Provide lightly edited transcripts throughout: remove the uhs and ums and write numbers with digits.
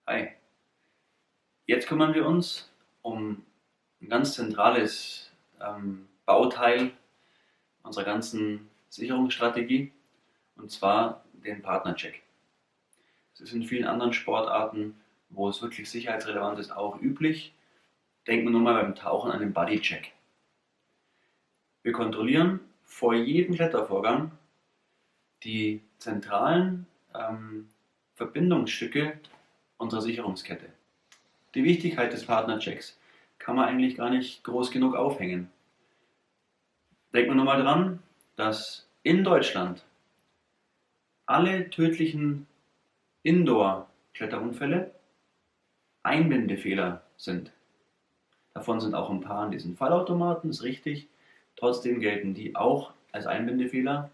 Hi, jetzt kümmern wir uns um ein ganz zentrales Bauteil unserer ganzen Sicherungsstrategie, und zwar den Partnercheck. Es ist in vielen anderen Sportarten, wo es wirklich sicherheitsrelevant ist, auch üblich. Denken wir nur mal beim Tauchen an den Bodycheck. Wir kontrollieren vor jedem Klettervorgang die zentralen Verbindungsstücke unserer Sicherungskette. Die Wichtigkeit des Partnerchecks kann man eigentlich gar nicht groß genug aufhängen. Denkt man nur mal dran, dass in Deutschland alle tödlichen Indoor-Kletterunfälle Einbindefehler sind. Davon sind auch ein paar an diesen Fallautomaten, ist richtig. Trotzdem gelten die auch als Einbindefehler,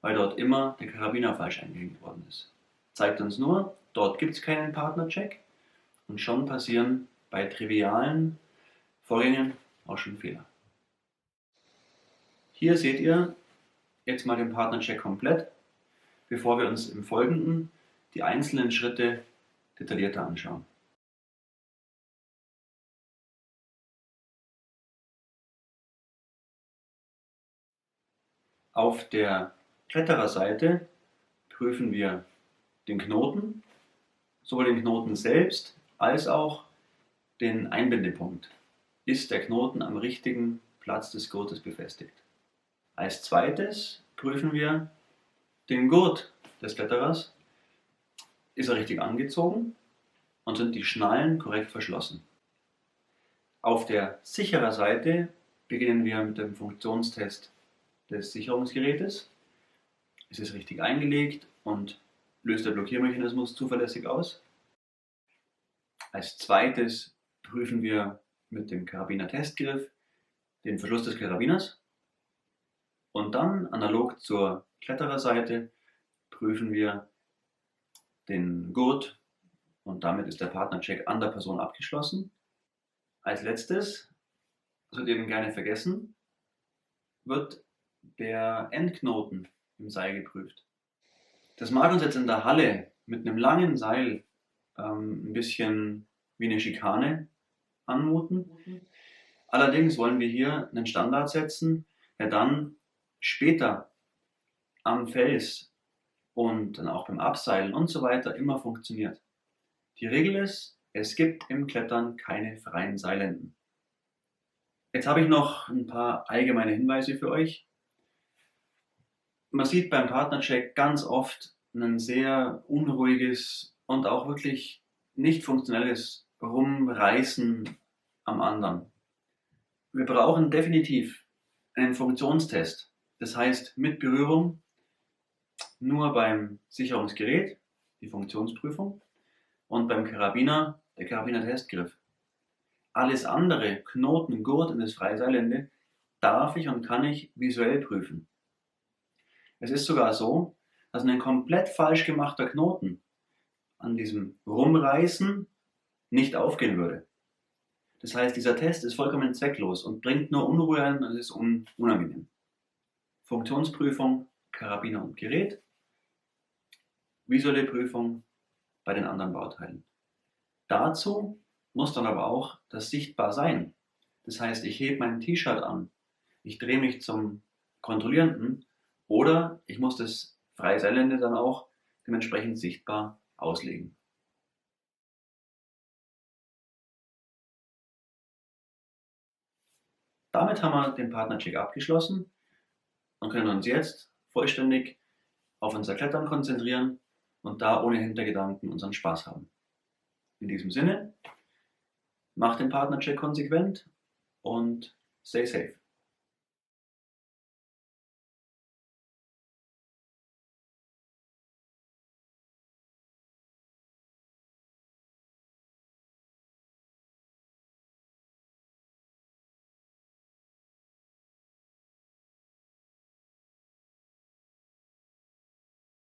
weil dort immer der Karabiner falsch eingehängt worden ist. Zeigt uns nur, dort gibt es keinen Partnercheck und schon passieren bei trivialen Vorgängen auch schon Fehler. Hier seht ihr jetzt mal den Partnercheck komplett, bevor wir uns im Folgenden die einzelnen Schritte detaillierter anschauen. Auf der Klettererseite prüfen wir den Knoten, sowohl den Knoten selbst als auch den Einbindepunkt. Ist der Knoten am richtigen Platz des Gurtes befestigt? Als zweites prüfen wir den Gurt des Kletterers. Ist er richtig angezogen und sind die Schnallen korrekt verschlossen? Auf der Sichererseite beginnen wir mit dem Funktionstest des Sicherungsgerätes. Ist es richtig eingelegt und löst der Blockiermechanismus zuverlässig aus? Als zweites prüfen wir mit dem Karabiner-Testgriff den Verschluss des Karabiners. Und dann, analog zur Klettererseite, prüfen wir den Gurt und damit ist der Partnercheck an der Person abgeschlossen. Als letztes, das wird eben gerne vergessen, wird der Endknoten im Seil geprüft. Das mag uns jetzt in der Halle mit einem langen Seil ein bisschen wie eine Schikane anmuten. Allerdings wollen wir hier einen Standard setzen, der dann später am Fels und dann auch beim Abseilen und so weiter immer funktioniert. Die Regel ist, es gibt im Klettern keine freien Seilenden. Jetzt habe ich noch ein paar allgemeine Hinweise für euch. Man sieht beim Partnercheck ganz oft ein sehr unruhiges und auch wirklich nicht funktionelles Rumreißen am anderen. Wir brauchen definitiv einen Funktionstest. Das heißt, mit Berührung nur beim Sicherungsgerät, die Funktionsprüfung, und beim Karabiner, der Karabiner-Testgriff. Alles andere, Knoten, Gurt und das Freiseilende, darf ich und kann ich visuell prüfen. Es ist sogar so, dass ein komplett falsch gemachter Knoten an diesem Rumreißen nicht aufgehen würde. Das heißt, dieser Test ist vollkommen zwecklos und bringt nur Unruhe ein und ist unangenehm. Funktionsprüfung, Karabiner und Gerät, visuelle Prüfung bei den anderen Bauteilen. Dazu muss dann aber auch das sichtbar sein. Das heißt, ich hebe mein T-Shirt an, ich drehe mich zum Kontrollierenden oder ich muss das Freiseilende dann auch dementsprechend sichtbar auslegen. Damit haben wir den Partnercheck abgeschlossen und können uns jetzt vollständig auf unser Klettern konzentrieren und da ohne Hintergedanken unseren Spaß haben. In diesem Sinne, macht den Partnercheck konsequent und stay safe.